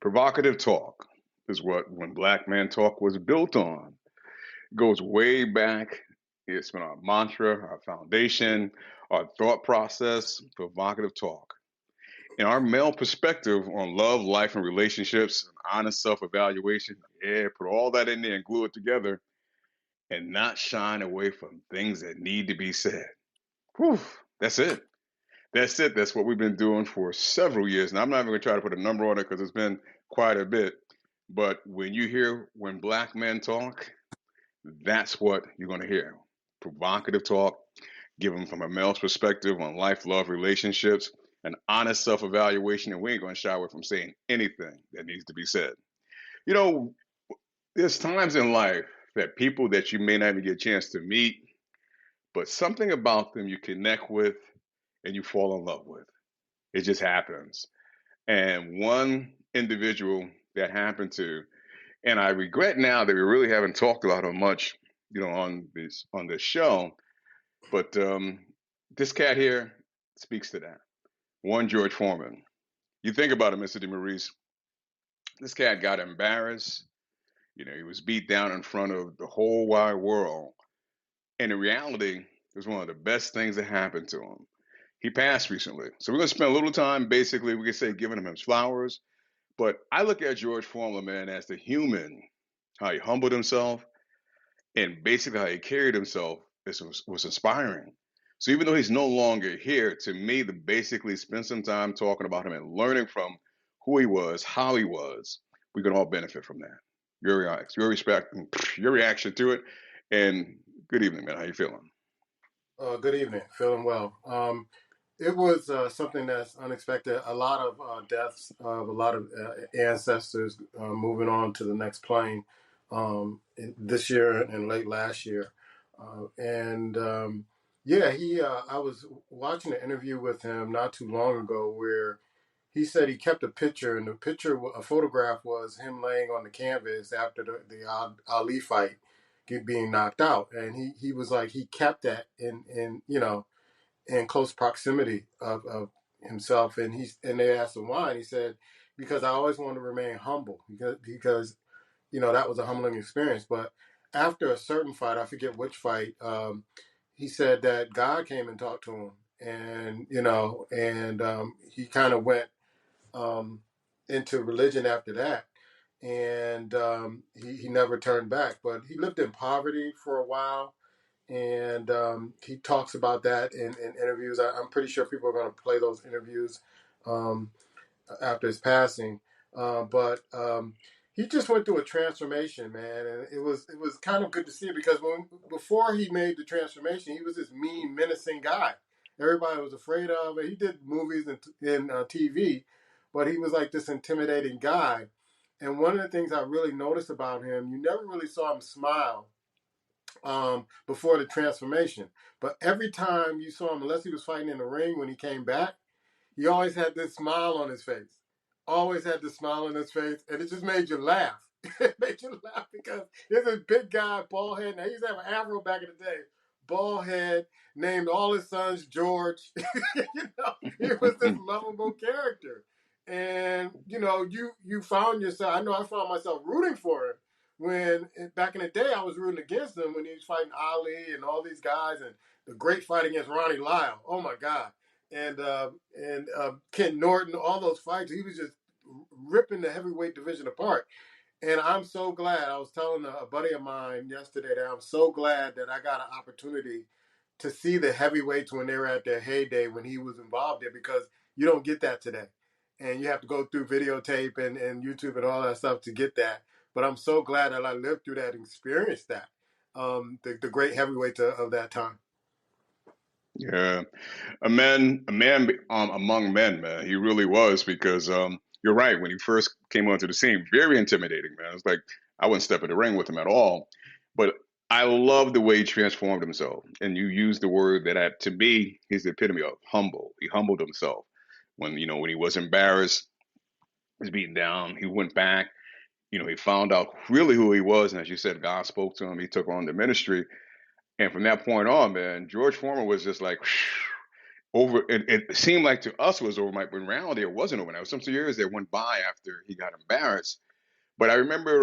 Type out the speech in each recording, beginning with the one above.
Provocative talk is what When Black Man Talk was built on. It goes way back. It's been our mantra, our foundation, our thought process, provocative talk. In our male perspective on love, life, and relationships, and honest self evaluation, yeah, put all that in there and glue it together and not shine away from things that need to be said. Whew, that's it. That's it. That's what we've been doing for several years. And I'm not even going to try to put a number on it because it's been quite a bit. But when you hear When Black Men Talk, that's what you're going to hear. Provocative talk, given from a male's perspective on life, love, relationships, an honest self evaluation. And we ain't going to shy away from saying anything that needs to be said. You know, there's times in life that people that you may not even get a chance to meet, but something about them you connect with and you fall in love with. It just happens. And one individual that happened to, and I regret now that we really haven't talked about him much, on this show. But this cat here speaks to that. One George Foreman. You think about it, Mr. DeMaurice. This cat got embarrassed. He was beat down in front of the whole wide world. And in reality, it was one of the best things that happened to him. He passed recently. So we're going to spend a little time, basically, we could say, giving him his flowers. But I look at George Foreman, man, as the human, how he humbled himself, and basically how he carried himself was inspiring. So even though he's no longer here, to me, to basically spend some time talking about him and learning from who he was, how he was, we can all benefit from that. Your respect, your reaction to it, and good evening, man. How you feeling? Good evening. Feeling well. It was something that's unexpected. A lot of deaths of a lot of ancestors moving on to the next plane this year and late last year. And yeah, I was watching an interview with him not too long ago where he said he kept a picture, and the picture, a photograph, was him laying on the canvas after the Ali fight, being knocked out, and he was like he kept that in close proximity of himself, and they asked him why, and he said because I always wanted to remain humble because that was a humbling experience, but after a certain fight, I forget which fight, he said that God came and talked to him, and he kind of went um, into religion after that. And he never turned back. But he lived in poverty for a while. And he talks about that in interviews. I'm pretty sure people are going to play those interviews um, after his passing. But he just went through a transformation, man, and it was kind of good to see because before he made the transformation, he was this mean, menacing guy. Everybody was afraid of. He did movies and TV, but he was like this intimidating guy. And one of the things I really noticed about him, you never really saw him smile before the transformation. But every time you saw him, unless he was fighting in the ring when he came back, he always had this smile on his face. Always had this smile on his face, and it just made you laugh. It made you laugh because he's a big guy, bald head. Now, he used to have an afro back in the day. Bald head, named all his sons George. He was this lovable character. And you found yourself. I know I found myself rooting for him when back in the day I was rooting against him when he was fighting Ali and all these guys and the great fight against Ronnie Lyle. Oh my God! And Ken Norton, all those fights, he was just ripping the heavyweight division apart. And I'm so glad. I was telling a buddy of mine yesterday that I'm so glad that I got an opportunity to see the heavyweights when they were at their heyday when he was involved there because you don't get that today. And you have to go through videotape and YouTube and all that stuff to get that. But I'm so glad that I lived through that and experienced that. The great heavyweights of that time. Yeah, a man among men, man. He really was because you're right. When he first came onto the scene, very intimidating, man. It's like I wouldn't step in the ring with him at all. But I love the way he transformed himself. And you used the word to me, he's the epitome of humble. He humbled himself when he was embarrassed, was beaten down. He went back. He found out really who he was, and as you said, God spoke to him. He took on the ministry, and from that point on, man, George Foreman was just like. it seemed like to us it was overnight, but in reality it wasn't overnight. It was some years that went by after he got embarrassed. But I remember,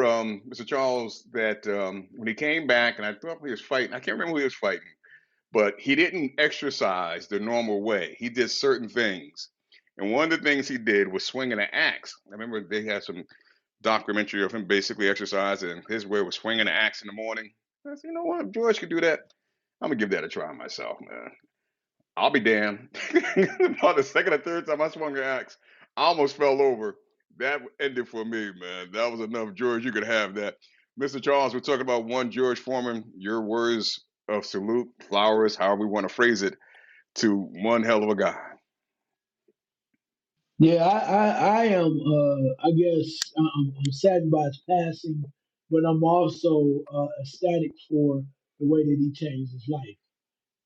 Mr. Charles, that when he came back, and I thought he was fighting. I can't remember who he was fighting, but he didn't exercise the normal way. He did certain things, and one of the things he did was swinging an axe. I remember they had some documentary of him basically exercising, and his way was swinging an axe in the morning. I said, you know what, if George could do that, I'm gonna give that a try myself, man. I'll be damned. About the second or third time I swung an axe, I almost fell over. That ended for me, man. That was enough, George. You could have that. Mr. Charles, we're talking about one George Foreman. Your words of salute, flowers, however we want to phrase it, to one hell of a guy. Yeah, I am. I guess I'm saddened by his passing, but I'm also ecstatic for the way that he changed his life.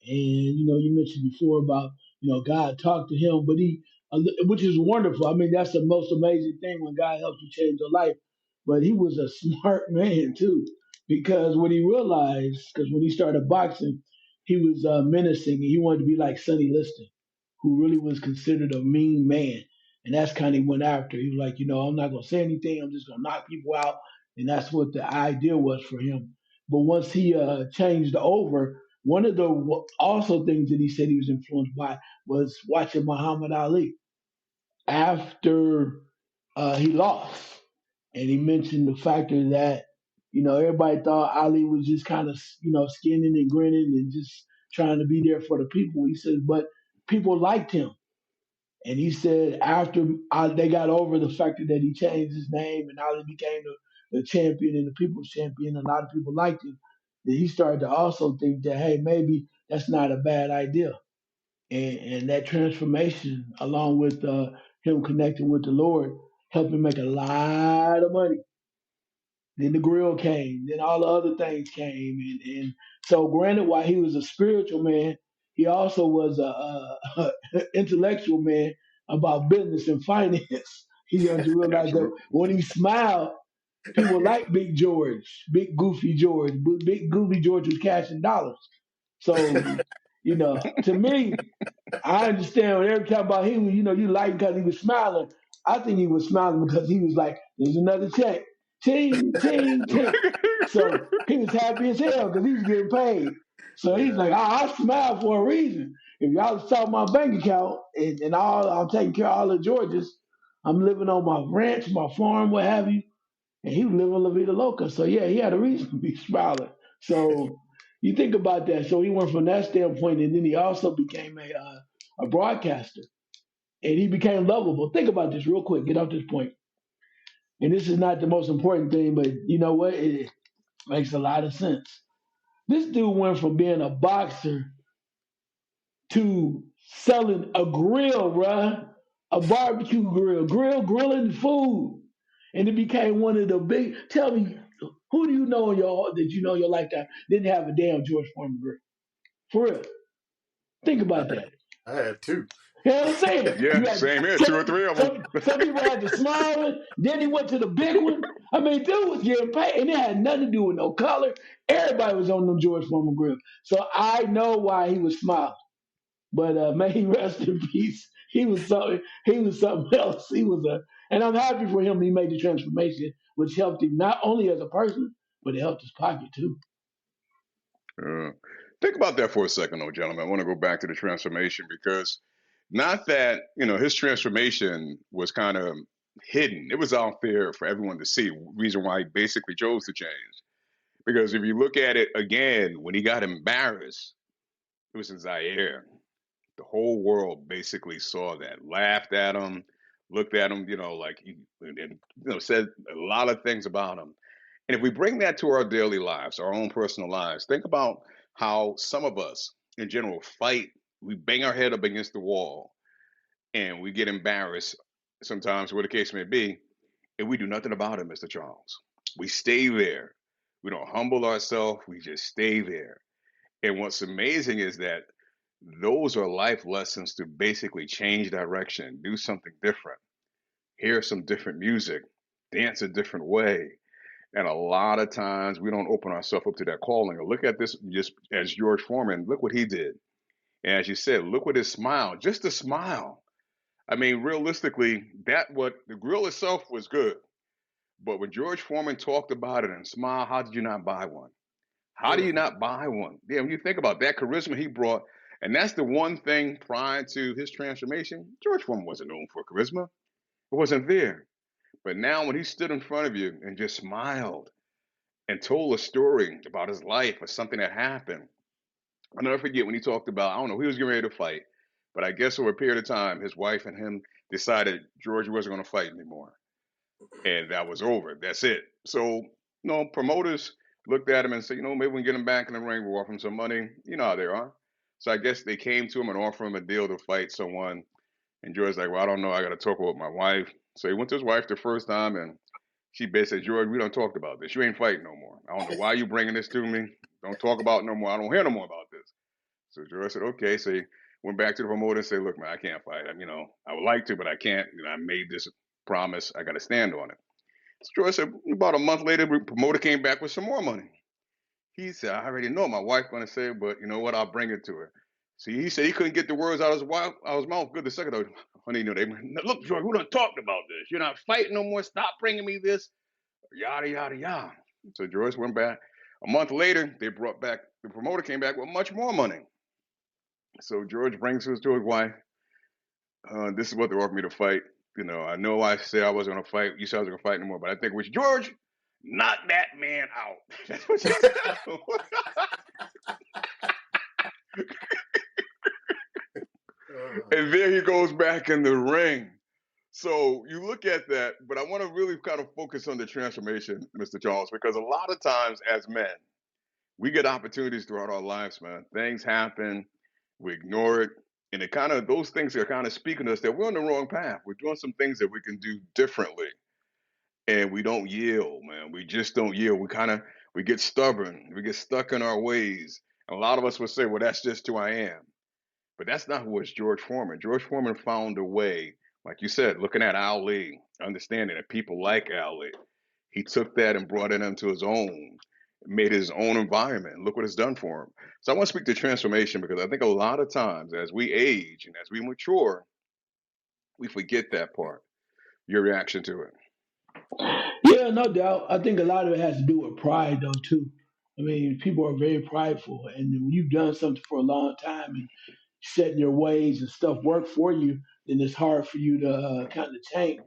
And you mentioned before about God talked to him, but which is wonderful. I mean, that's the most amazing thing when God helps you change your life. But he was a smart man too, because when he realized, because when he started boxing, he was menacing, and he wanted to be like Sonny Liston, who really was considered a mean man, and that's kind of went after. He was like, I'm not gonna say anything. I'm just gonna knock people out, and that's what the idea was for him. But once he changed over, one of the also things that he said he was influenced by was watching Muhammad Ali after he lost, and he mentioned the factor that everybody thought Ali was just kind of skinning and grinning and just trying to be there for the people. He said, but people liked him, and he said after they got over the factor that he changed his name and Ali became the champion and the people's champion, a lot of people liked him. Then he started to also think that, hey, maybe that's not a bad idea. And that transformation, along with him connecting with the Lord, helped him make a lot of money. Then the grill came. Then all the other things came. And so, granted, while he was a spiritual man, he also was a intellectual man about business and finance. He had to realize that Absolutely. when he smiled, people like Big George, Big Goofy George. Big Goofy George was cashing dollars. So, to me, I understand when every time about he was, you like because he was smiling. I think he was smiling because he was like, there's another check. Ting, ting, ting. So he was happy as hell because he was getting paid. So he's Yeah. like, I smile for a reason. If y'all saw my bank account and all, I'm taking care of all the Georges. I'm living on my ranch, my farm, what have you. And he was living La Vida Loca. So yeah, he had a reason to be smiling. So you think about that. So he went from that standpoint, and then he also became a broadcaster, and he became lovable. Think about this real quick. Get off this point. And this is not the most important thing, but you know what? It makes a lot of sense. This dude went from being a boxer to selling a grill, bruh, a barbecue grilling food, and it became one of the big. Tell me, who do you know in your that you know in your lifetime didn't have a damn George Foreman grill? For real, think I about had, that. I had two. You know what I'm saying? You Yeah, had same here. Two or three of them. some people had the small one, then he went to the big one. I mean, dude was getting paid, and it had nothing to do with no color. Everybody was on them George Foreman grill, so I know why he was smiling. But may he rest in peace. He was something. He was something else. He was and I'm happy for him. He made the transformation, which helped him not only as a person, but it helped his pocket too. Uh, think about that for a second, though, gentlemen. I want to go back to the transformation because not that, his transformation was kind of hidden. It was out there for everyone to see. Reason why he basically chose to change. Because if you look at it again, when he got embarrassed, it was in Zaire. The whole world basically saw that, laughed at him, looked at him, like said a lot of things about him. And if we bring that to our daily lives, our own personal lives, think about how some of us in general fight. We bang our head up against the wall and we get embarrassed sometimes, where the case may be, and we do nothing about it, Mr. Charles. We stay there. We don't humble ourselves. We just stay there. And what's amazing is that those are life lessons to basically change direction, do something different, hear some different music, dance a different way. And a lot of times we don't open ourselves up to that calling. Or look at this just as George Foreman, look what he did. And as you said, look at his smile, just a smile. I mean, realistically, that what the grill itself was good. But when George Foreman talked about it and smiled, how did you not buy one? How do you Mm-hmm. not buy one? Yeah, when you think about that charisma he brought, and that's the one thing prior to his transformation, George Foreman wasn't known for charisma. It wasn't there. But now when he stood in front of you and just smiled and told a story about his life or something that happened, I'll never forget when he talked about, I don't know, he was getting ready to fight. But I guess over a period of time, his wife and him decided George wasn't going to fight anymore. And that was over. That's it. So, promoters looked at him and said, maybe we can get him back in the ring. We'll offer him some money. You know how they are. So I guess they came to him and offered him a deal to fight someone. And George's like, well, I don't know. I got to talk with my wife. So he went to his wife the first time, and she basically said, George, we don't talk about this. You ain't fighting no more. I don't know why you bringing this to me. Don't talk about it no more. I don't hear no more about this. So George said, okay. So he went back to the promoter and said, look, man, I can't fight. I would like to, but I can't. I made this promise. I got to stand on it. So George said, about a month later, the promoter came back with some more money. He said, I already know my wife's going to say it, but you know what? I'll bring it to her. See, he said he couldn't get the words out of his mouth. Good the second though. Honey, they look, George, we done talked about this. You're not fighting no more. Stop bringing me this. Yada yada yada. So George went back. A month later, they brought back the promoter came back with much more money. So George brings this to his wife. This is what they offered me to fight. I know I said I wasn't going to fight. You said I was going to fight anymore, but I think we George, knock that man out. That's what she said. And there he goes back in the ring. So you look at that, but I want to really kind of focus on the transformation, Mr. Charles, because a lot of times as men, we get opportunities throughout our lives, man. Things happen, we ignore it, and it kind of those things are kind of speaking to us that we're on the wrong path. We're doing some things that we can do differently, and we don't yield, man. We just don't yield. We get stubborn. We get stuck in our ways. And a lot of us would say, "Well, that's just who I am." But that's not who was George Foreman. George Foreman found a way, like you said, looking at Ali, understanding that people like Ali. He took that and brought it into his own, made his own environment. Look what it's done for him. So I want to speak to transformation because I think a lot of times as we age and as we mature, we forget that part. Your reaction to it. Yeah, no doubt. I think a lot of it has to do with pride, though, too. I mean, people are very prideful, and when you've done something for a long time and setting your ways and stuff work for you, then it's hard for you to kind of change.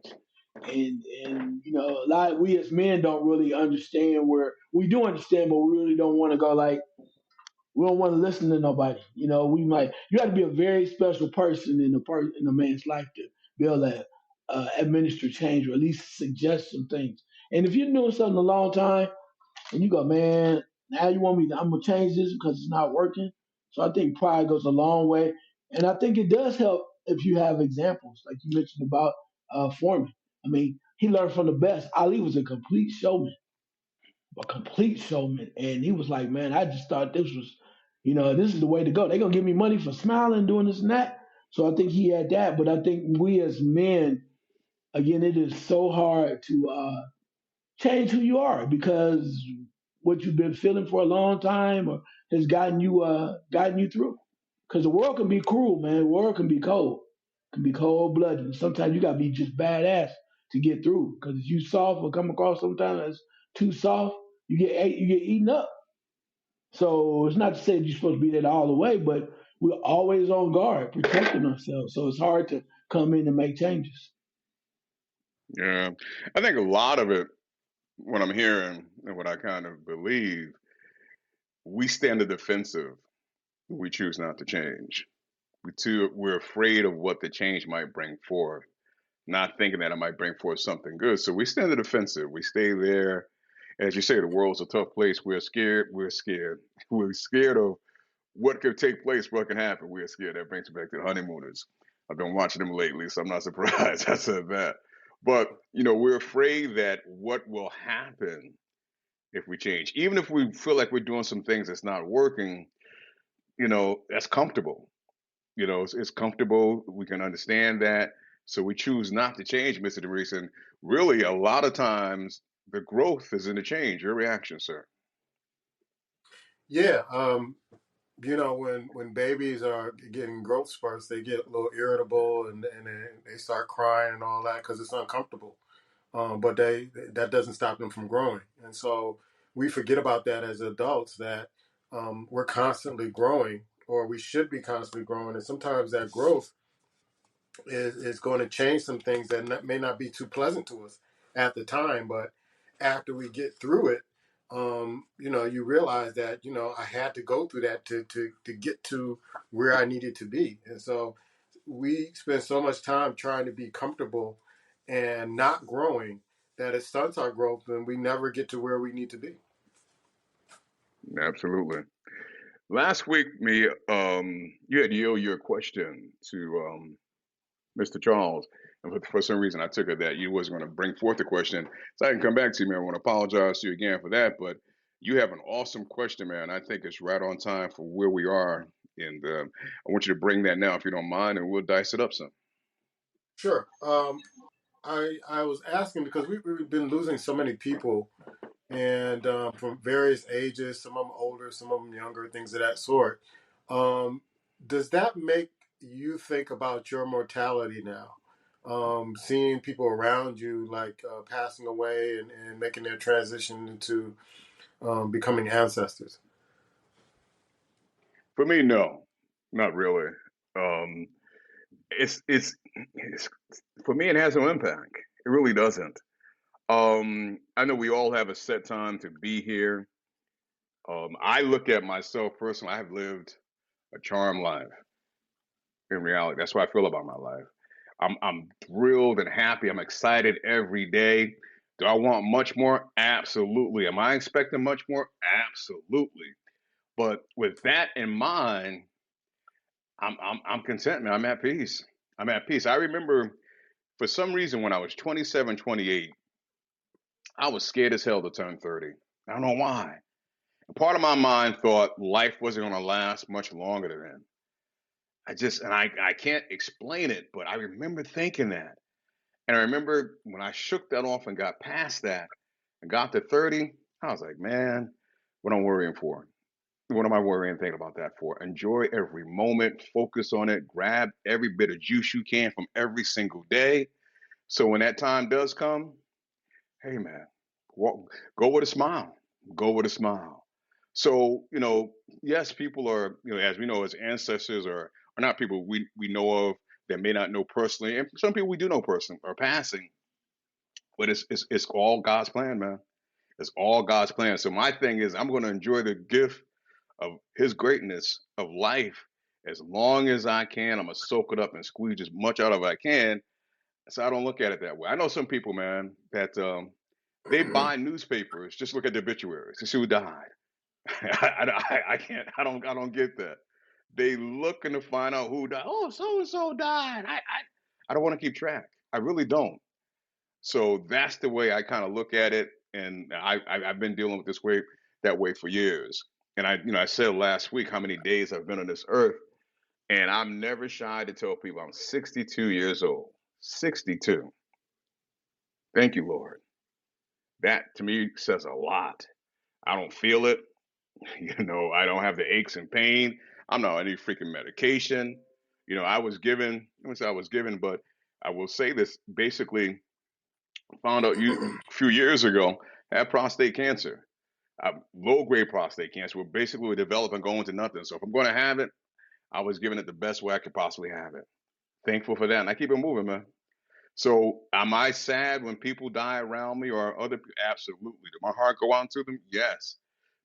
And a lot we as men don't really understand where we do understand, but we really don't want to go like we don't want to listen to nobody. We might you got to be a very special person in a man's life to be able to administer change or at least suggest some things. And if you're doing something a long time and you go, man, now you want me to, I'm gonna change this because it's not working. So I think pride goes a long way, and I think it does help if you have examples like you mentioned about Foreman. I mean, he learned from the best. Ali was a complete showman, and he was like, man, I just thought this was, this is the way to go. They're gonna give me money for smiling, doing this and that. So I think he had that, but I think we as men, again, it is so hard to change who you are because what you've been feeling for a long time or has gotten you through. Because the world can be cruel, man. The world can be cold, can be cold blooded. Sometimes you gotta be just badass to get through. Because if you soft or come across sometimes as too soft, you get eaten up. So it's not to say that you're supposed to be there all the way, but we're always on guard, protecting ourselves. So it's hard to come in and make changes. Yeah. I think a lot of it, what I'm hearing and what I kind of believe, we stand the defensive. We choose not to change. We're afraid of what the change might bring forth, not thinking that it might bring forth something good. So we stand the defensive. We stay there. As you say, the world's a tough place. We're scared. We're scared. We're scared of what could take place, what can happen. We're scared. That brings me back to the honeymooners. I've been watching them lately, so I'm not surprised I said that. But, we're afraid that what will happen if we change, even if we feel like we're doing some things that's not working, that's comfortable. It's comfortable. We can understand that. So we choose not to change, Mr. DeReese. And really, a lot of times, the growth is in the change. Your reaction, sir? Yeah. when babies are getting growth spurts, they get a little irritable and they start crying and all that because it's uncomfortable. But that doesn't stop them from growing, and so we forget about that as adults, that we're constantly growing, or we should be constantly growing, and sometimes that growth is going to change some things that may not be too pleasant to us at the time, but after we get through it, you realize that I had to go through that to get to where I needed to be, and so we spend so much time trying to be comfortable and not growing that it stunts our growth, and we never get to where we need to be. Absolutely. Last week, me, you had yielded your question to Mr. Charles, and for some reason, I took it that you wasn't going to bring forth the question, so I can come back to you, man. I want to apologize to you again for that, but you have an awesome question, man. I think it's right on time for where we are, and I want you to bring that now, if you don't mind, and we'll dice it up some. Sure. I was asking because we've been losing so many people, and from various ages, some of them older, some of them younger, things of that sort. Um, does that make you think about your mortality now? Seeing people around you like passing away and making their transition into becoming ancestors. For me, no, not really. Um, it's for me, it has no impact. It really doesn't. I know we all have a set time to be here. I look at myself personally. I've lived a charmed life. In reality, that's what I feel about my life. I'm thrilled and happy. I'm excited every day. Do I want much more? Absolutely. Am I expecting much more? Absolutely. But with that in mind, I'm content, man. I'm at peace. I'm at peace. I remember for some reason when I was 27, 28, I was scared as hell to turn 30. I don't know why. Part of my mind thought life wasn't going to last much longer than then. I can't explain it, but I remember thinking that. And I remember when I shook that off and got past that and got to 30, I was like, man, what am I worrying for? What am I worrying thinking about that for? Enjoy every moment, focus on it, grab every bit of juice you can from every single day. So when that time does come, hey man, walk, go with a smile. Go with a smile. So, yes, people are, as we know, as ancestors are not people we know of that may not know personally. And some people we do know personally are passing, but it's all God's plan, man. It's all God's plan. So my thing is I'm gonna enjoy the gift of his greatness of life as long as I can. I'm gonna soak it up and squeeze as much out of it I can. So I don't look at it that way. I know some people, man, that they buy newspapers. Just look at the obituaries to see who died. I can't. I don't get that. They looking to find out who died. Oh, so and so died. I don't want to keep track. I really don't. So that's the way I kind of look at it, and I've been dealing with this way that way for years. And I said last week how many days I've been on this earth, and I'm never shy to tell people I'm 62 years old. 62. Thank you, Lord. That to me says a lot. I don't feel it. I don't have the aches and pain. I'm not on any freaking medication. I was given, I wouldn't say I was given, but I will say this basically found out a few years ago, had prostate cancer, low grade prostate cancer, where basically would develop and go into nothing. So if I'm going to have it, I was given it the best way I could possibly have it. Thankful for that. And I keep it moving, man. So am I sad when people die around me or other people? Absolutely. Did my heart go out to them? Yes.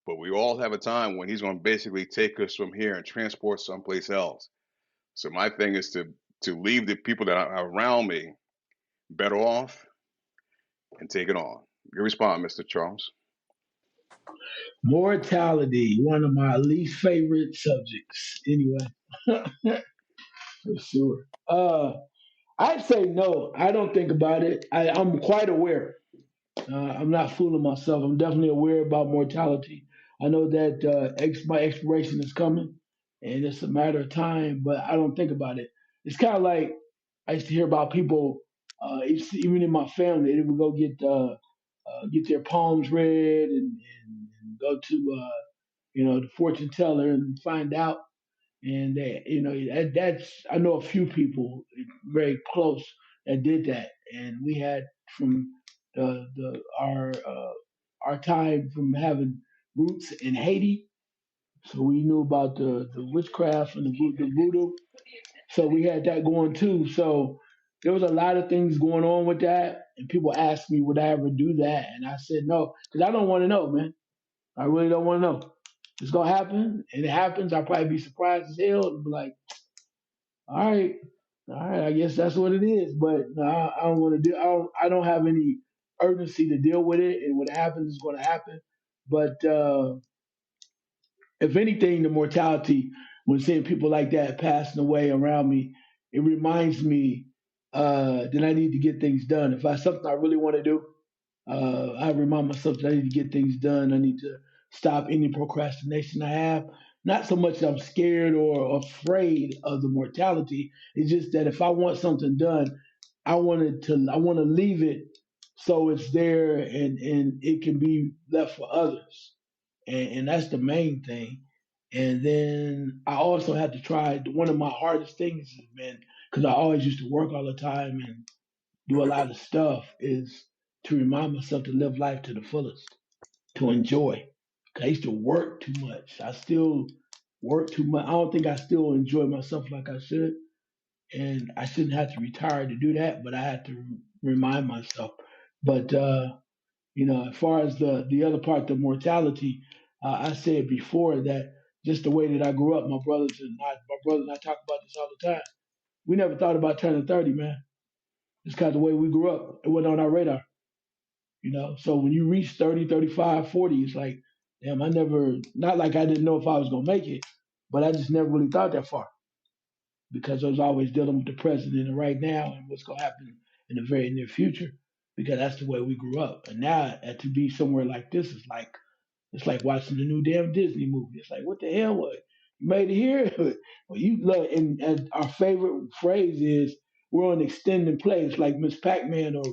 But we all have a time when he's going to basically take us from here and transport someplace else. So my thing is to leave the people that are around me better off and take it on. Your response, Mr. Charles. Mortality, one of my least favorite subjects. Anyway, for sure. I'd say no. I don't think about it. I'm quite aware. I'm not fooling myself. I'm definitely aware about mortality. I know that my expiration is coming, and it's a matter of time. But I don't think about it. It's kind of like I used to hear about people, even in my family, they would go get their palms read and go to the fortune teller and find out. And that's I know a few people very close that did that, and we had from the our time from having roots in Haiti, so we knew about the witchcraft and the voodoo. So we had that going too. So there was a lot of things going on with that, and people asked me would I ever do that, and I said no because I don't want to know, man. I really don't want to know. It's gonna happen, and it happens. I'll probably be surprised as hell and be like, all right, all right, I guess that's what it is. But no, I don't want to do. I don't have any urgency to deal with it, and what happens is going to happen. But if anything, the mortality when seeing people like that passing away around me, it reminds me that I need to get things done. If I something I really want to do, I remind myself that I need to get things done. I need to stop any procrastination I have. Not so much that I'm scared or afraid of the mortality. It's just that if I want something done, I want to leave it so it's there and it can be left for others. And that's the main thing. And then I also had to try one of my hardest things has been because I always used to work all the time and do a lot of stuff is to remind myself to live life to the fullest, to enjoy. 'Cause I used to work too much. I still work too much. I don't think I still enjoy myself like I should. And I shouldn't have to retire to do that, but I had to remind myself. But as far as the other part, the mortality, I said before that just the way that I grew up, my brother and I talk about this all the time. We never thought about turning 30, man. It's kind of the way we grew up. It wasn't on our radar. So when you reach 30, 35, 40, it's like, damn, I never, not like I didn't know if I was going to make it, but I just never really thought that far because I was always dealing with the present and the right now and what's going to happen in the very near future because that's the way we grew up. And now to be somewhere like this is like, it's like watching the new damn Disney movie. It's like, what the hell? What you made it here? Well, you look, and our favorite phrase is we're on extended play. It's like Miss Pac-Man or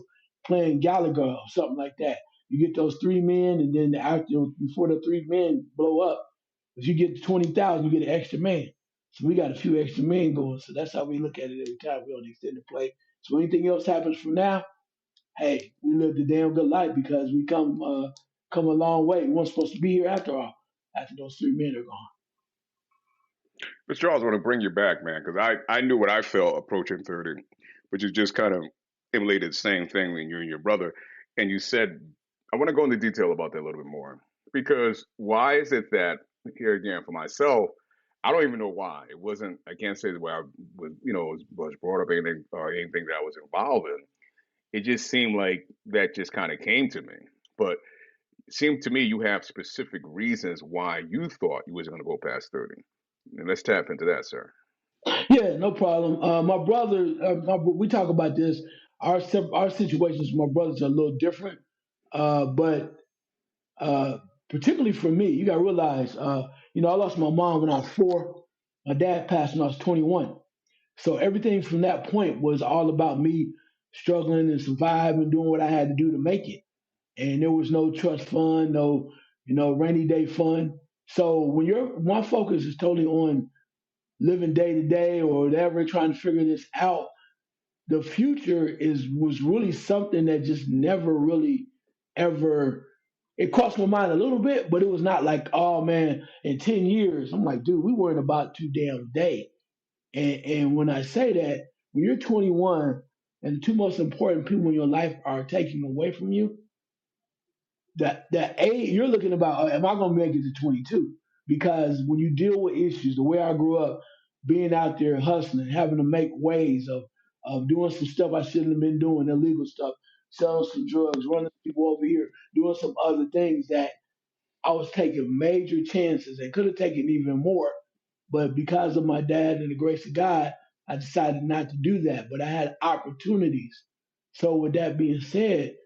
playing Gallagher or something like that. You get those three men, and then after before the three men blow up, if you get to 20,000, you get an extra man. So we got a few extra men going. So that's how we look at it every time we're on extended play. So anything else happens from now, hey, we lived a damn good life because we come a long way. We weren't supposed to be here after all. After those three men are gone. But Charles, I want to bring you back, man, because I knew what I felt approaching 30, but you just kind of emulated the same thing when you and your brother. And you said, I want to go into detail about that a little bit more. Because why is it that, here again, for myself, I don't even know why. It wasn't, I can't say the way I was brought up anything or anything that I was involved in. It just seemed like that just kind of came to me. But it seemed to me you have specific reasons why you thought you was going to go past 30. And let's tap into that, sir. Yeah, no problem. My brother, we talk about this. Our situations, my brothers are a little different, but uh, particularly for me, you got to realize, I lost my mom when I was 4. My dad passed when I was 21. So everything from that point was all about me struggling and surviving, doing what I had to do to make it. And there was no trust fund, no, rainy day fund. So when your one focus is totally on living day to day or whatever, trying to figure this out, the future was really something that just never really ever it crossed my mind a little bit, but it was not like, oh man, in 10 years, I'm like, dude, we worried about too damn day. And when I say that, when you're 21 and the two most important people in your life are taken away from you, that age you're looking about, am I going to make it to 22? Because when you deal with issues, the way I grew up, being out there hustling, having to make ways of doing some stuff I shouldn't have been doing, illegal stuff, selling some drugs, running people over here, doing some other things that I was taking major chances and could have taken even more. But because of my dad and the grace of God, I decided not to do that. But I had opportunities. So with that being said,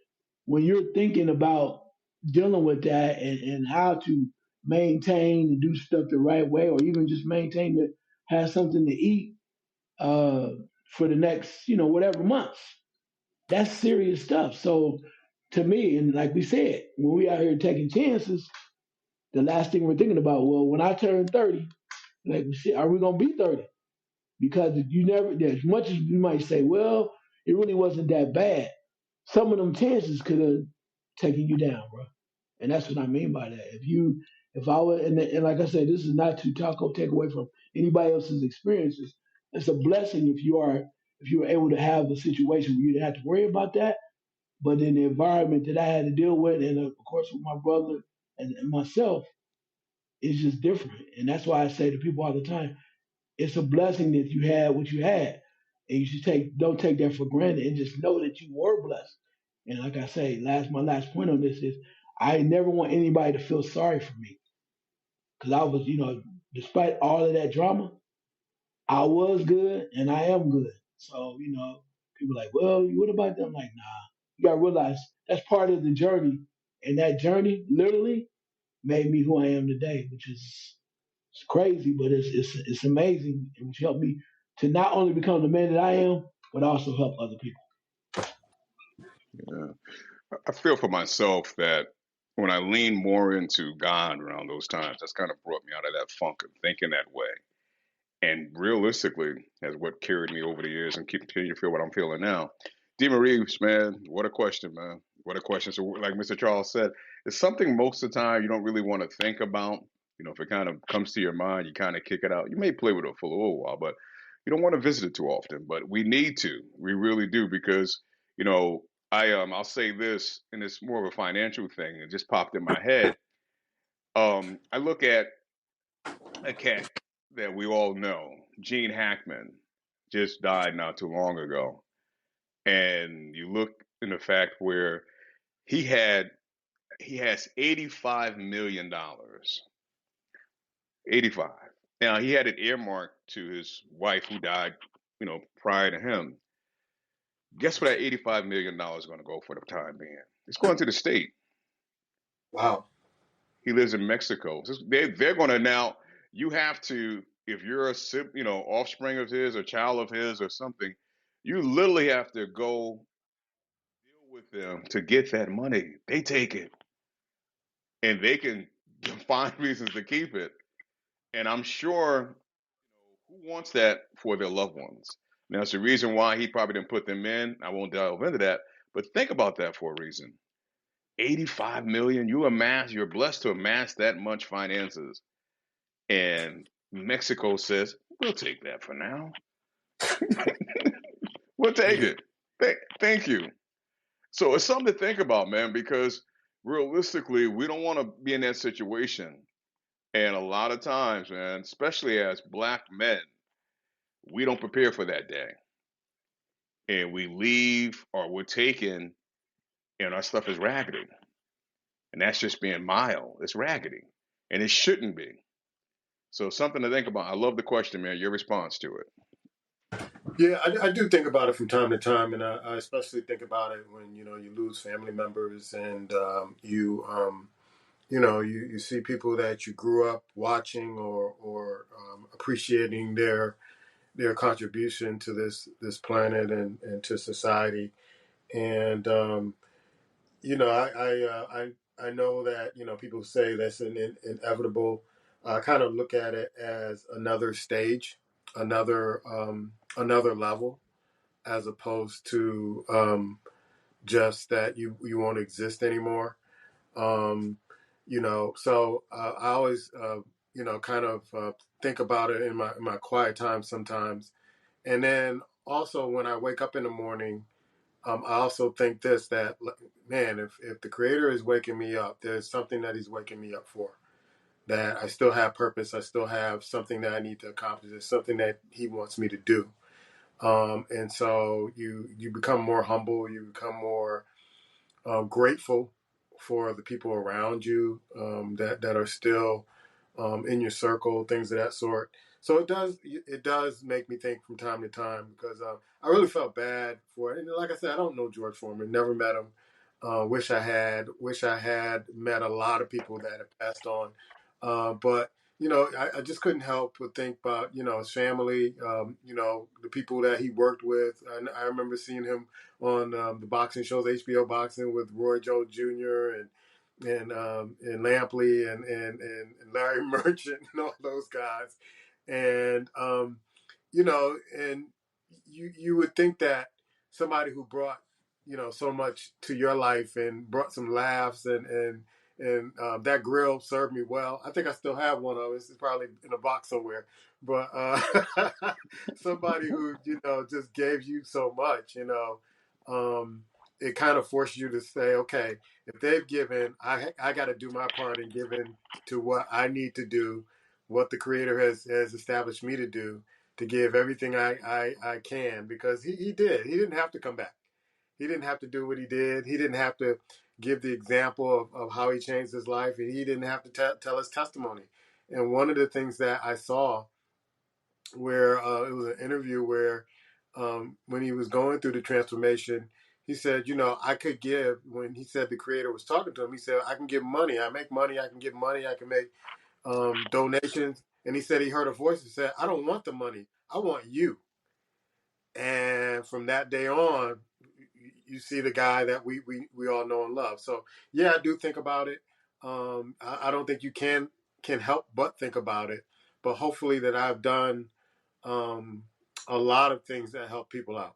when you're thinking about dealing with that and how to maintain and do stuff the right way, or even just maintain to have something to eat uh, for the next, whatever months, that's serious stuff. So to me, and like we said, when we out here taking chances, the last thing we're thinking about, well, when I turn 30, like, shit, are we gonna be 30? Because you never, as much as you might say, well, it really wasn't that bad. Some of them chances could have taken you down, bro. And that's what I mean by that. If I were, and like I said, this is not to talk or take away from anybody else's experiences. It's a blessing if you were able to have a situation where you didn't have to worry about that. But in the environment that I had to deal with, and of course with my brother and myself, it's just different. And that's why I say to people all the time, it's a blessing that you had what you had, and you should don't take that for granted, and just know that you were blessed. And like I say, my last point on this is, I never want anybody to feel sorry for me, because I was, despite all of that drama, I was good and I am good. So people are like, well, what about them? I'm like, nah, you gotta realize that's part of the journey, and that journey literally made me who I am today, which is it's crazy, but it's amazing, and which helped me to not only become the man that I am, but also help other people. Yeah. I feel for myself that when I lean more into God around those times, that's kind of brought me out of that funk of thinking that way. And realistically, has what carried me over the years and continue to feel what I'm feeling now. D. Reeves, man, what a question, man. What a question. So, like Mr. Charles said, it's something most of the time you don't really want to think about. If it kind of comes to your mind, you kind of kick it out. You may play with it for a little while, but you don't want to visit it too often. But we need to. We really do because, you know, I'll say this, and it's more of a financial thing. It just popped in my head. I look at a cat that we all know, Gene Hackman, just died not too long ago. And you look in the fact where he had he has $85 million. 85. Now he had it earmarked to his wife who died, prior to him. Guess where that $85 million is going to go for the time being? It's going to the state. Wow. He lives in Mexico. They're going to now. You have to, if you're a offspring of his or child of his or something, you literally have to go deal with them to get that money. They take it, and they can find reasons to keep it. And I'm sure, who wants that for their loved ones? Now, it's the reason why he probably didn't put them in. I won't delve into that, but think about that for a reason. 85 million. You're blessed to amass that much finances. And Mexico says, we'll take that for now. We'll take Yeah. it. Thank you. So it's something to think about, man, because realistically, we don't want to be in that situation. And a lot of times, man, especially as black men, we don't prepare for that day. And we leave or we're taken and our stuff is raggedy. And that's just being mild. It's raggedy. And it shouldn't be. So something to think about. I love the question, man, your response to it. Yeah, I do think about it from time to time, and I especially think about it when you lose family members, and you see people that you grew up watching or appreciating their contribution to this planet and to society. And I know that people say that's inevitable. I kind of look at it as another stage, another level, as opposed to just that you won't exist anymore. So I always kind of think about it in my quiet time sometimes, and then also when I wake up in the morning. I also think that man, if the Creator is waking me up, there's something that He's waking me up for. That I still have purpose. I still have something that I need to accomplish. There's something that He wants me to do. And so you become more humble. You become more grateful for the people around you that are still in your circle, things of that sort. So it does make me think from time to time because I really felt bad for it. And like I said, I don't know George Foreman, never met him. Wish I had met a lot of people that have passed on, but I just couldn't help but think about his family, the people that he worked with. I remember seeing him on the boxing shows, HBO Boxing with Roy Jones Jr. and Lampley and Larry Merchant and all those guys, and and you would think that somebody who brought so much to your life and brought some laughs and that grill served me well. I think I still have one of it. It's probably in a box somewhere. But somebody who just gave you so much, it kind of forced you to say, okay, if they've given, I got to do my part in giving to what I need to do, what the Creator has established me to do, to give everything I can, because he did. He didn't have to come back. He didn't have to do what he did. He didn't have to give the example of how he changed his life. And he didn't have to tell his testimony. And one of the things that I saw where it was an interview where when he was going through the transformation, he said, I could give, when he said the Creator was talking to him, he said, I can give money. I make money. I can give money. I can make donations. And he said he heard a voice that said, I don't want the money. I want you. And from that day on, you see the guy that we all know and love. So yeah, I do think about it. I don't think you can help but think about it. But hopefully that I've done a lot of things that help people out.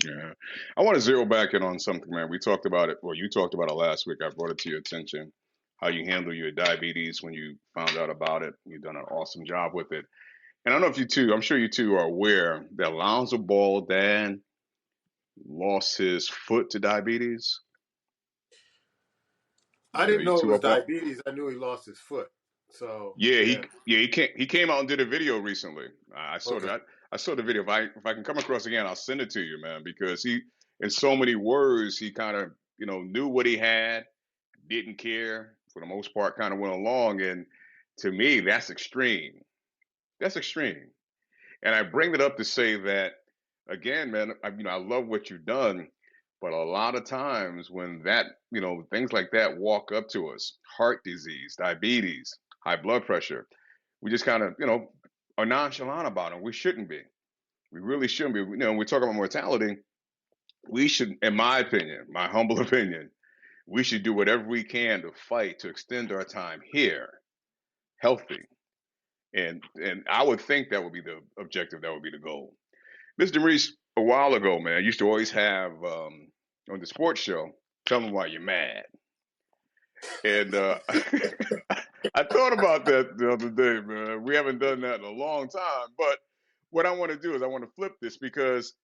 Yeah. I want to zero back in on something, man. We talked about it. Well, you talked about it last week. I brought it to your attention, how you handle your diabetes when you found out about it. You've done an awesome job with it. And I don't know if you two, I'm sure you two are aware that Lonzo Ball dad lost his foot to diabetes. I Are didn't you know it two was up on? diabetes. I knew he lost his foot. So Yeah, yeah. he came out and did a video recently. I saw Okay. that. I saw the video. If I can come across again, I'll send it to you, man, because he, in so many words, he kind of knew what he had, didn't care for the most part, kind of went along, and to me, that's extreme. That's extreme. And I bring it up to say that again, man. I love what you've done, but a lot of times when that things like that walk up to us, heart disease, diabetes, high blood pressure, we just kind of are nonchalant about it. We shouldn't be. We really shouldn't be. When we talk about mortality, we should, in my opinion, my humble opinion, we should do whatever we can to fight to extend our time here healthy. And I would think that would be the objective. That would be the goal. Mr. Maurice, a while ago, man, used to always have on the sports show, tell them why you're mad. And I thought about that the other day, man. We haven't done that in a long time. But what I want to do is I want to flip this because,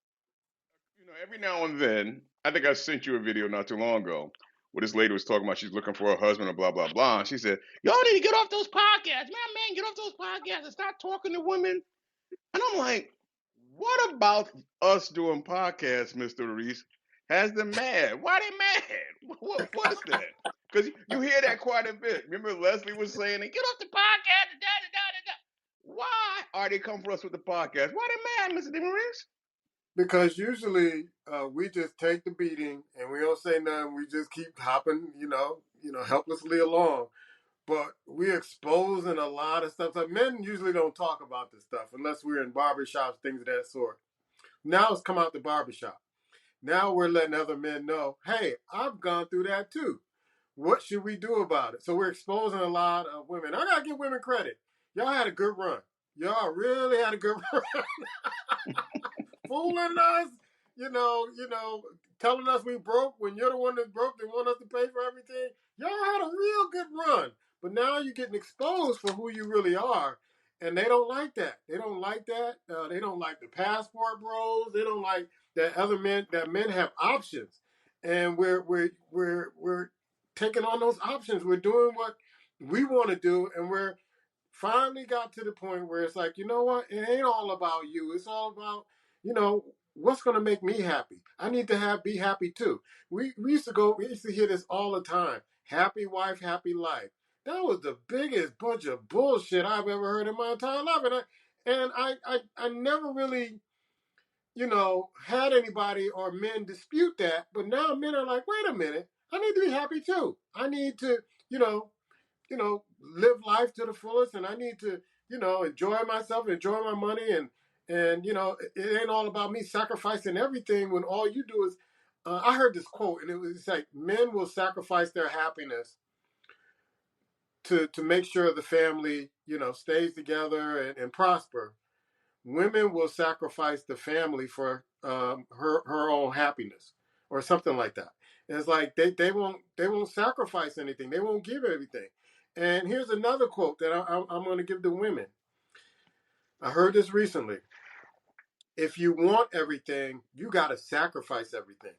every now and then, I think I sent you a video not too long ago where this lady was talking about she's looking for a husband and blah, blah, blah. And she said, y'all need to get off those podcasts. Man, get off those podcasts and start talking to women. And I'm like, what about us doing podcasts, Mr. Reese, has them mad? Why they mad? What is that? Because you hear that quite a bit. Remember Leslie was saying, get off the podcast, da, da, da, da, da. Why are they coming for us with the podcast? Why they mad, Mr. DeMaurice? Because usually we just take the beating and we don't say nothing. We just keep hopping, helplessly along. But we're exposing a lot of stuff. So men usually don't talk about this stuff unless we're in barbershops, things of that sort. Now it's come out the barbershop. Now we're letting other men know, hey, I've gone through that too. What should we do about it? So we're exposing a lot of women. I gotta give women credit. Y'all had a good run. Y'all really had a good run. Fooling us, telling us we broke when you're the one that's broke. They want us to pay for everything. Y'all had a real good run, but now you're getting exposed for who you really are, and they don't like that. They don't like that. They don't like the passport bros. They don't like that other men. That men have options, and we're taking on those options. We're doing what we want to do, and we're finally got to the point where it's like, you know what? It ain't all about you. It's all about, what's going to make me happy. I need to be happy too. We used to hear this all the time. Happy wife, happy life. That was the biggest bunch of bullshit I've ever heard in my entire life. And I never really, had anybody or men dispute that. But now men are like, wait a minute, I need to be happy too. I need to, you know, live life to the fullest, and I need to, enjoy myself, enjoy my money, and it ain't all about me sacrificing everything when all you do is I heard this quote, and it's like men will sacrifice their happiness to make sure the family, stays together and prosper. Women will sacrifice the family for her own happiness, or something like that. And it's like they won't sacrifice anything. They won't give everything. And here's another quote that I'm going to give to women. I heard this recently. If you want everything, you got to sacrifice everything.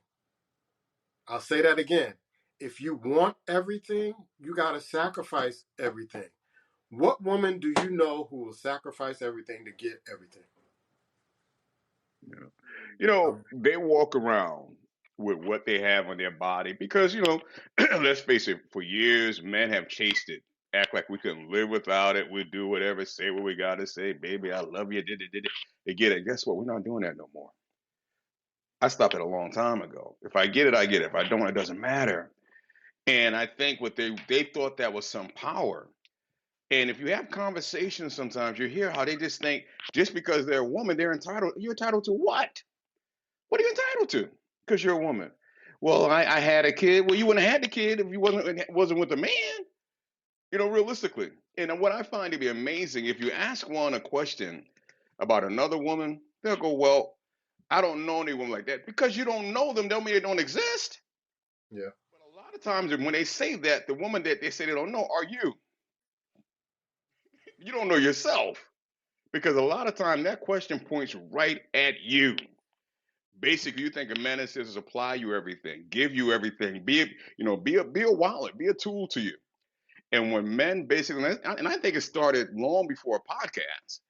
I'll say that again. If you want everything, you got to sacrifice everything. What woman do you know who will sacrifice everything to get everything? Yeah. Um, They walk around with what they have on their body because, let's face it, for years, men have chased it. Act like we couldn't live without it. We do whatever, say what we got to say. Baby, I love you. Did it. They get it. Guess what? We're not doing that no more. I stopped it a long time ago. If I get it, I get it. If I don't, it doesn't matter. And I think what they thought that was some power. And if you have conversations sometimes, you hear how they just think just because they're a woman, they're entitled. You're entitled to what? What are you entitled to? Because you're a woman. Well, I had a kid. Well, you wouldn't have had the kid if you wasn't with a man. Realistically. And what I find to be amazing, if you ask one a question about another woman, they'll go, "Well, I don't know any woman like that." Because you don't know them, don't mean they don't exist. yeah. But a lot of times when they say that, the woman that they say they don't know are you. You don't know yourself. Because a lot of time that question points right at you. Basically, you think a man that says supply you everything, give you everything, be a wallet, be a tool to you. And when men basically, and I think it started long before a podcast,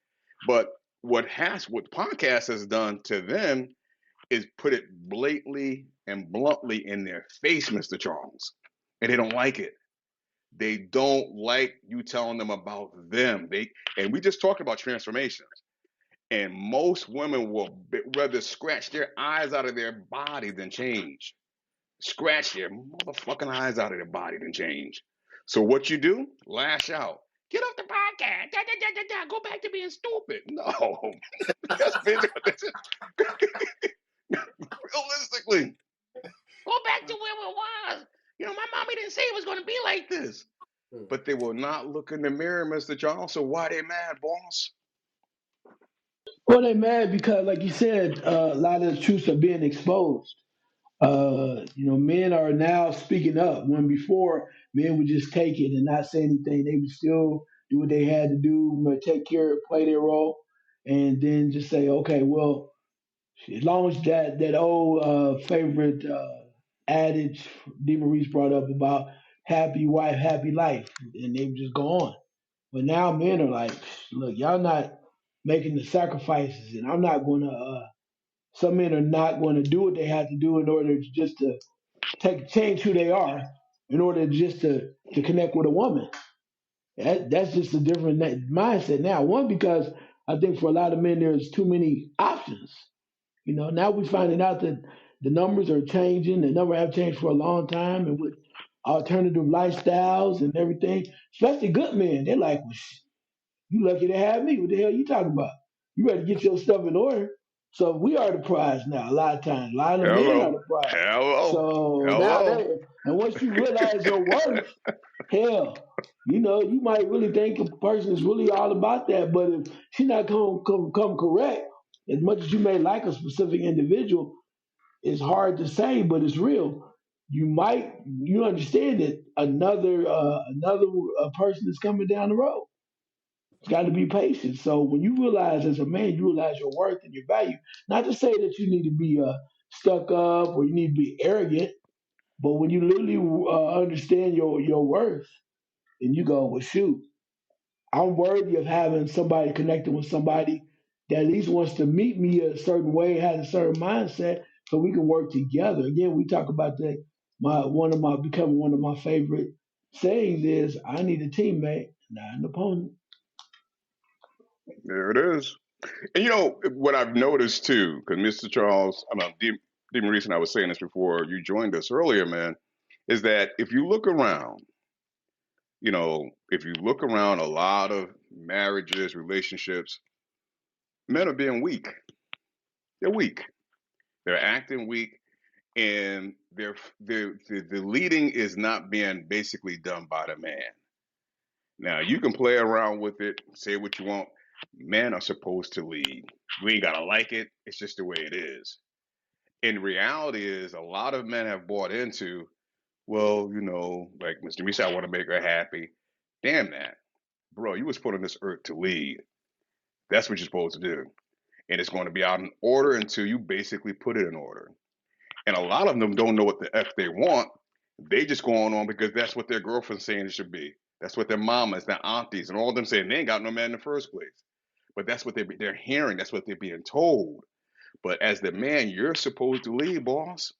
but what podcast has done to them is put it blatantly and bluntly in their face, Mr. Charles, and they don't like it. They don't like you telling them about them. And we just talked about transformations. And most women will rather scratch their eyes out of their body than change. Scratch their motherfucking eyes out of their body than change. So what you do? Lash out. Get off the podcast. Da, da, da, da, da. Go back to being stupid. No, that's basically what this is. Realistically, go back to where it was. My mommy didn't say it was going to be like this. Hmm. But they will not look in the mirror, Mr. Johnson. So why they mad, boss? Well, they mad because, like you said, a lot of the truths are being exposed. Men are now speaking up. When before, men would just take it and not say anything. They would still do what they had to do, take care, play their role, and then just say, okay, well, as long as that old favorite adage DeMaurice brought up about happy wife, happy life, and they would just go on. But now men are like, look, y'all not making the sacrifices, and I'm not going to. Some men are not going to do what they have to do in order to just to change who they are, in order just to connect with a woman. That's just a different mindset now. One, because I think for a lot of men there's too many options. Now we're finding out that the numbers are changing. The number have changed for a long time, and with alternative lifestyles and everything, especially good men, they're like, well, you lucky to have me. What the hell you talking about? You better get your stuff in order. So we are the prize now. A lot of times, a lot of men are Hello. the prize. Hello. So now Hello. and once you realize your worth, hell, you might really think a person is really all about that. But if she's not come correct, as much as you may like a specific individual, it's hard to say, but it's real. You understand that another person is coming down the road. It's got to be patient. So when you realize as a man, you realize your worth and your value. Not to say that you need to be stuck up or you need to be arrogant, but when you literally understand your worth, and you go, well, shoot, I'm worthy of having somebody connected with somebody that at least wants to meet me a certain way, has a certain mindset, so we can work together. Again, we talk about that. Becoming one of my favorite sayings is, I need a teammate, not an opponent. There it is. And what I've noticed too, because Mr. Charles, Dean Maurice and I was saying this before you joined us earlier, man, is that if you look around a lot of marriages, relationships, men are being weak. They're weak. They're acting weak. and the leading is not being basically done by the man. Now you can play around with it, say what you want. Men are supposed to lead. We ain't gotta like it. It's just the way it is. And reality is a lot of men have bought into, well, like Mr. Misa, I want to make her happy. Damn that. Bro, you was put on this earth to lead. That's what you're supposed to do. And it's going to be out in order until you basically put it in order. And a lot of them don't know what the F they want. They just going on because that's what their girlfriend's saying it should be. That's what their mamas, their aunties, and all of them saying they ain't got no man in the first place. But that's what they're hearing. That's what they're being told. But as the man, you're supposed to lead, boss.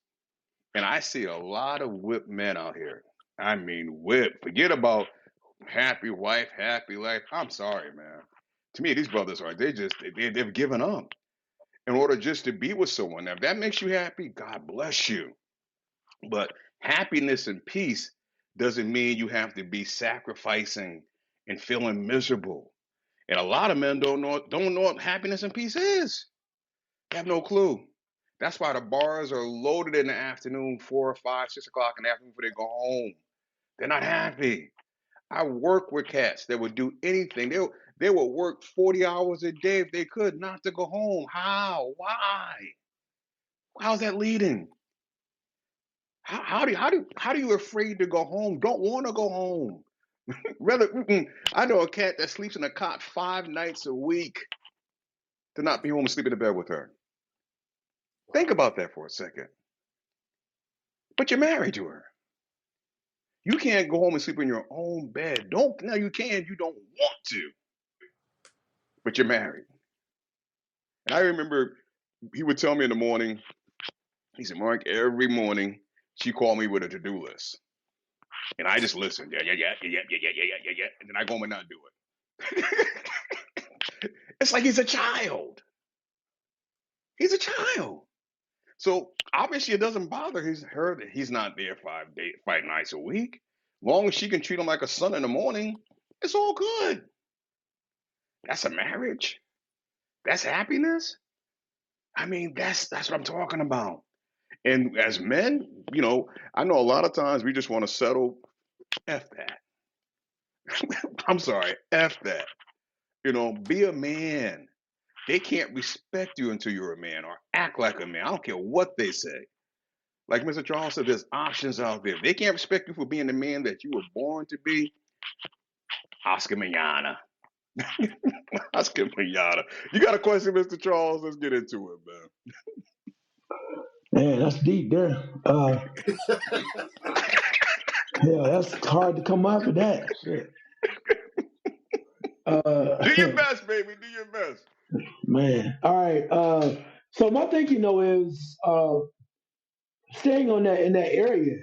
And I see a lot of whipped men out here. I mean, whip. Forget about happy wife, happy life. I'm sorry, man. To me, these brothers are, they've given up in order just to be with someone. Now, if that makes you happy, God bless you. But happiness and peace doesn't mean you have to be sacrificing and feeling miserable. And a lot of men don't know what happiness and peace is. They have no clue. That's why the bars are loaded in the afternoon, 4 or 5, 6 o'clock in the afternoon before they go home. They're not happy. I work with cats that would do anything. They would work 40 hours a day if they could not to go home. How? Why? How's that leading? How do you afraid to go home? Don't want to go home. Rather, I know a cat that sleeps in a cot 5 nights a week to not be home and sleep in the bed with her. Think Wow. about that for a second. But you're married to her. You can't go home and sleep in your own bed. Don't now you can. You don't want to, but you're married. And I remember he would tell me in the morning. He said, "Mark, every morning she called me with a to-do list, and I just listened. Yeah, yeah, yeah, yeah, yeah, yeah, yeah, yeah, yeah, yeah, and then I go home and not do it." It's like he's a child. He's a child. So obviously it doesn't bother her that he's not there 5 nights a week. Long as she can treat him like a son in the morning, it's all good. That's a marriage. That's happiness. I mean, that's what I'm talking about. And as men, I know a lot of times we just want to settle. F that. I'm sorry. F that. Be a man. They can't respect you until you're a man or act like a man. I don't care what they say. Like Mr. Charles said, there's options out there. They can't respect you for being the man that you were born to be. Oscar Mañana. Oscar Mañana. You got a question, Mr. Charles? Let's get into it, man. Man, that's deep there. Yeah, that's hard to come up with that. Shit. Do your Uh, best, baby. Do your best. man. All right. So my thinking though is staying on that in that area.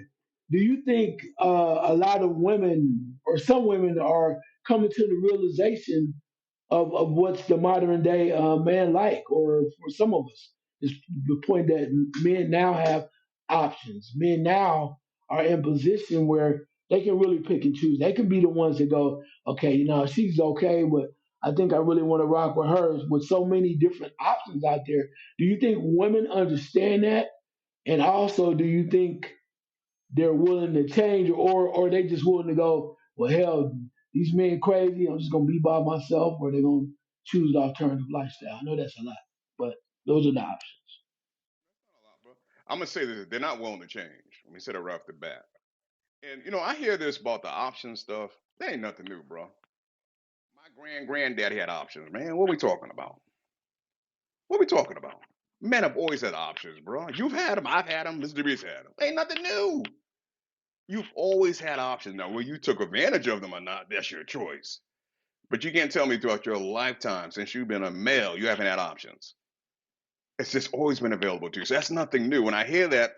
Do you think a lot of women or some women are coming to the realization of what's the modern day man like, or for some of us, is the point that men now have options. Men now are in position where they can really pick and choose. They can be the ones that go, okay, she's okay, but I think I really want to rock with hers. With so many different options out there, do you think women understand that? And also, do you think they're willing to change, or they just willing to go, well, hell, these men crazy. I'm just gonna be by myself, or they're gonna choose the alternative lifestyle. I know that's a lot, but those are the options. Not a lot, bro. I'm gonna say this: they're not willing to change. Let me say that right off the bat. And I hear this about the option stuff. That ain't nothing new, bro. My granddaddy had options, man. What we talking about? What we talking about? Men have always had options, bro. You've had them. I've had them. Mr. DeBeast had them. Ain't nothing new. You've always had options. Now, whether you took advantage of them or not, that's your choice. But you can't tell me throughout your lifetime, since you've been a male, you haven't had options. It's just always been available to you. So that's nothing new. When I hear that,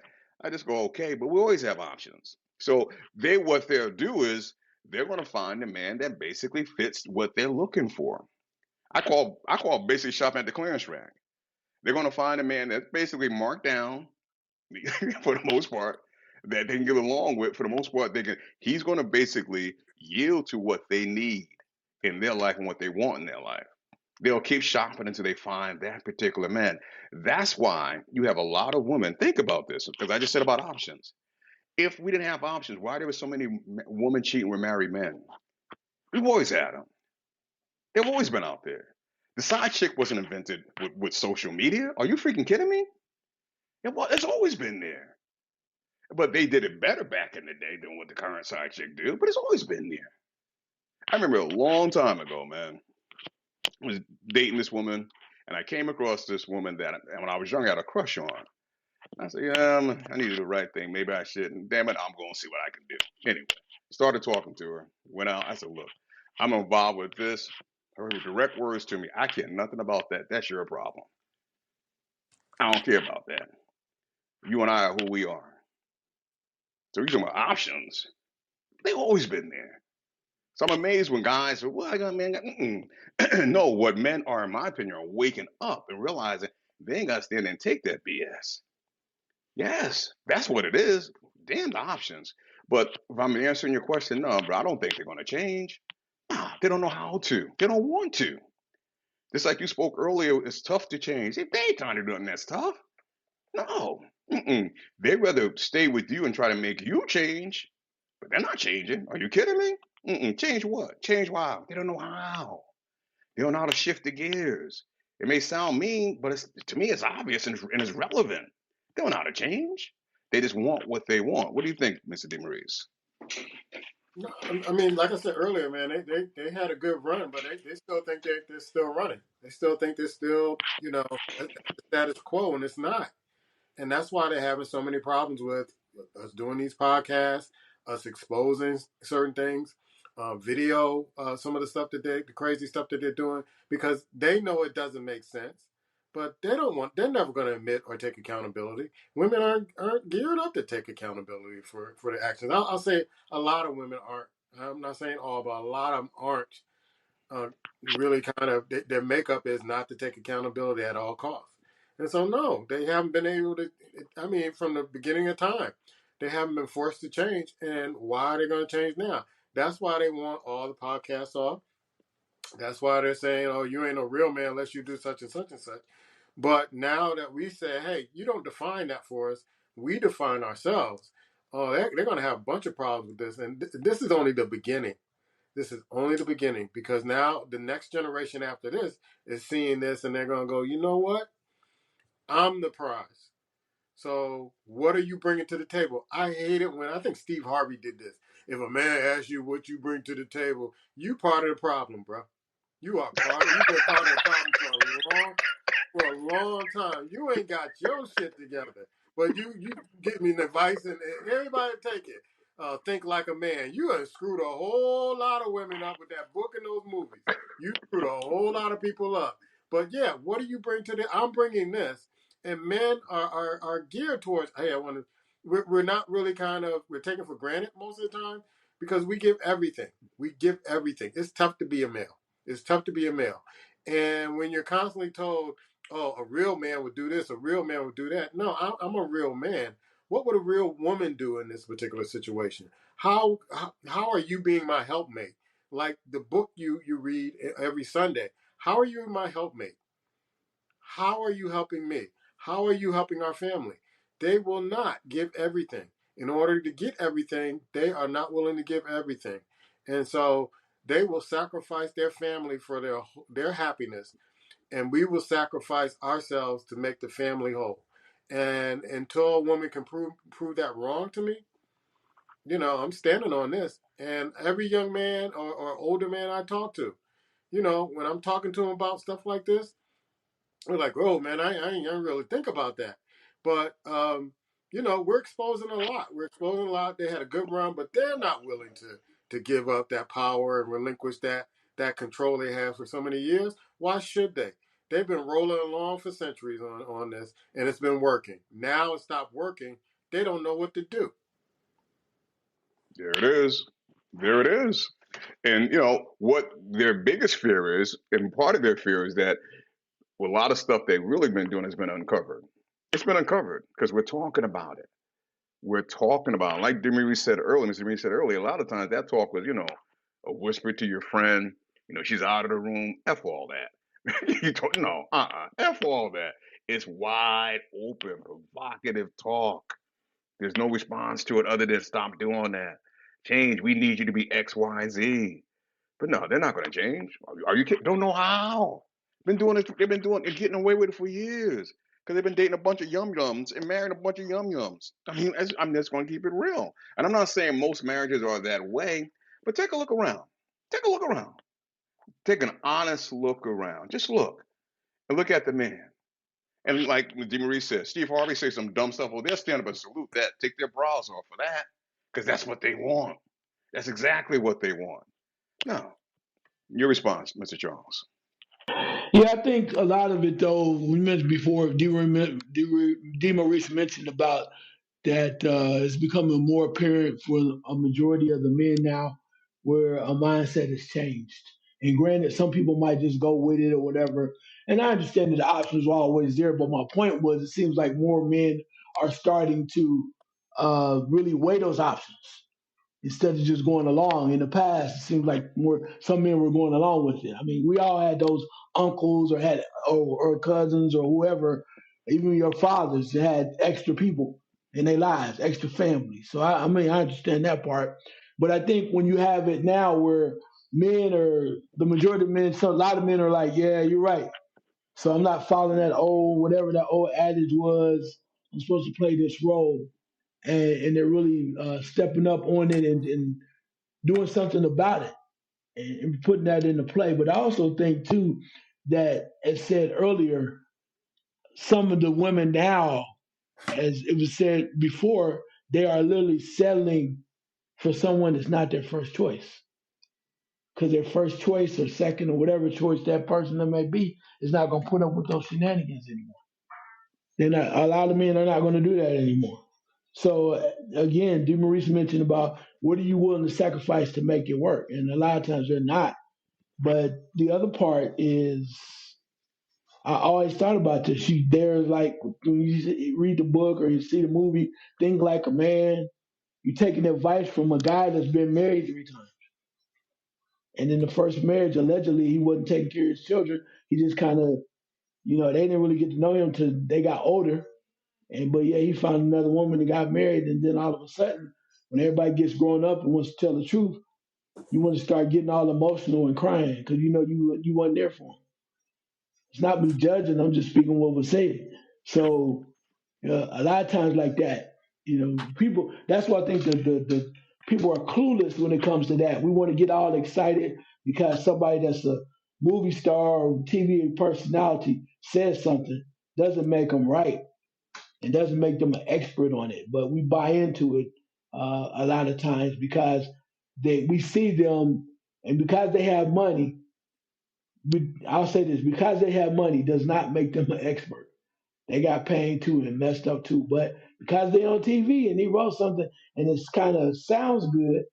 I just go, okay, but we always have options. So what they'll do is they're going to find a man that basically fits what they're looking for. I call basically shopping at the clearance rack. They're going to find a man that's basically marked down for the most part, that they can get along with for the most part. He's going to basically yield to what they need in their life and what they want in their life. They'll keep shopping until they find that particular man. That's why you have a lot of women. Think about this, because I just said about options. If we didn't have options, why there were so many women cheating with married men? We've always had them. They've always been out there. The side chick wasn't invented with social media. Are you freaking kidding me? It's always been there. But they did it better back in the day than what the current side chick do. But it's always been there. I remember a long time ago, man. I was dating this woman, and I came across this woman that when I was young I had a crush on. I said, yeah, I need to do the right thing. Maybe I shouldn't. Damn it, I'm going to see what I can do. Anyway, started talking to her. Went out. I said, look, I'm involved with this. Her direct words to me, I care nothing about that. That's your problem. I don't care about that. You and I are who we are. So you're talking about options. They've always been there. So I'm amazed when guys say, well, I got man. No, what men are, in my opinion, are waking up and realizing they ain't got to stand there and take that BS. Yes, that's what it is. Damn the options. But if I'm answering your question, no, bro, I don't think they're going to change. Nah, they don't know how to. They don't want to. Just like you spoke earlier, it's tough to change. If they ain't trying to do nothing that's tough, no. Mm-mm. They'd rather stay with you and try to make you change, but they're not changing. Are you kidding me? Mm-mm. Change what? Change why? They don't know how. They don't know how to shift the gears. It may sound mean, but to me, it's obvious and it's relevant. They don't know how to change. They just want what they want. What do you think, Mr. DeMaurice? No, I mean, like I said earlier, man, they had a good run, but they still think they're still running. They still think they're still, at the status quo, and it's not. And that's why they're having so many problems with us doing these podcasts, us exposing certain things, video, some of the stuff the crazy stuff that they're doing, because they know it doesn't make sense, but they're never going to admit or take accountability. Women aren't geared up to take accountability for the actions. I'll say a lot of women aren't. I'm not saying all, but a lot of them aren't uh, really kind of their makeup is not to take accountability at all costs. And so, no, they haven't been able to. I mean, from the beginning of time, they haven't been forced to change. And why are they going to change now? That's why they want all the podcasts off. That's why they're saying, "Oh, you ain't a real man unless you do such and such and such." But now that we say, "Hey, you don't define that for us. We define ourselves." Oh, they're going to have a bunch of problems with this. And this is only the beginning. This is only the beginning, because now the next generation after this is seeing this and they're going to go, you know what? I'm the prize. So what are you bringing to the table? I hate it when I think Steve Harvey did this. If a man asks you what you bring to the table, you part of the problem, bro. You've been part of the problem for a long time. You ain't got your shit together. But you give me the advice, and everybody take it. Think like a man. You have screwed a whole lot of women up with that book and those movies. You screwed a whole lot of people up. But yeah, what do you bring to the? I'm bringing this, and men are geared towards. Hey, I want to. We're not really we're taken for granted most of the time because we give everything. We give everything. It's tough to be a male. It's tough to be a male. And when you're constantly told, oh, a real man would do this, a real man would do that. No, I'm a real man. What would a real woman do in this particular situation? How are you being my helpmate? Like the book you read every Sunday. How are you my helpmate? How are you helping me? How are you helping our family? They will not give everything. In order to get everything, they are not willing to give everything. And so they will sacrifice their family for their happiness, and we will sacrifice ourselves to make the family whole. And until a woman can prove that wrong to me, I'm standing on this. And every young man or older man I talk to, when I'm talking to them about stuff like this, we're like, oh man, I ain't really think about that. But we're exposing a lot. We're exposing a lot. They had a good run, but they're not willing to give up that power and relinquish that control they have for so many years. Why should they? They've been rolling along for centuries on this, and it's been working. Now it stopped working. They don't know what to do. There it is. There it is. And what their biggest fear is, and part of their fear is that a lot of stuff they've really been doing has been uncovered. It's been uncovered because we're talking about it. We're talking about it. Like Mr. Demery said earlier, a lot of times that talk was, a whisper to your friend, she's out of the room, F all that. You don't know. F all that. It's wide open, provocative talk. There's no response to it other than stop doing that. Change. We need you to be X, Y, Z. But no, they're not going to change. Are you kidding? Don't know how. Been doing it. They've been doing it, getting away with it for years because they've been dating a bunch of yum yums and marrying a bunch of yum yums. I'm just going to keep it real. And I'm not saying most marriages are that way, but take a look around. Take a look around. Take an honest look around. Just look and look at the man. And like DeMarie says, Steve Harvey says some dumb stuff. Well, they'll stand up and salute that, take their brows off for that, because that's what they want. That's exactly what they want. No, your response, Mr. Charles. Yeah, I think a lot of it, though, we mentioned before, Maurice mentioned about that it's becoming more apparent for a majority of the men now where a mindset has changed. And granted, some people might just go with it or whatever. And I understand that the options are always there, but my point was it seems like more men are starting to really weigh those options instead of just going along. In the past, it seems like more some men were going along with it. I mean, we all had those uncles or had or cousins or whoever, even your fathers that had extra people in their lives, extra family. So I mean, I understand that part, but I think when you have it now where men are the majority of men, so a lot of men are like, yeah, you're right. So I'm not following that old whatever that old adage was. I'm supposed to play this role, and they're really stepping up on it and doing something about it and putting that into play. But I also think too that, as said earlier, some of the women now, as it was said before, they are literally settling for someone that's not their first choice. Because their first choice or second or whatever choice that person that may be is not going to put up with those shenanigans anymore. They're not. A lot of men are not going to do that anymore. So again, DeMaurice mentioned about what are you willing to sacrifice to make it work, and a lot of times they're not. But the other part is, I always thought about this. She there's like when you read the book or you see the movie, Think Like a Man. You're taking advice from a guy that's been married 3 times, and in the first marriage, allegedly he wasn't taking care of his children. He just kind of, they didn't really get to know him until they got older. And but yeah, he found another woman and got married, and then all of a sudden, when everybody gets grown up and wants to tell the truth, you want to start getting all emotional and crying because you weren't there for him. It's not me judging; I'm just speaking what was said. So a lot of times like that, people. That's why I think the people are clueless when it comes to that. We want to get all excited because somebody that's a movie star or TV personality says something doesn't make them right. It doesn't make them an expert on it, but we buy into it a lot of times because we see them, and because they have money. I'll say this: because they have money does not make them an expert. They got paid too and messed up too, but because they're on TV and he wrote something and it's kind of sounds good,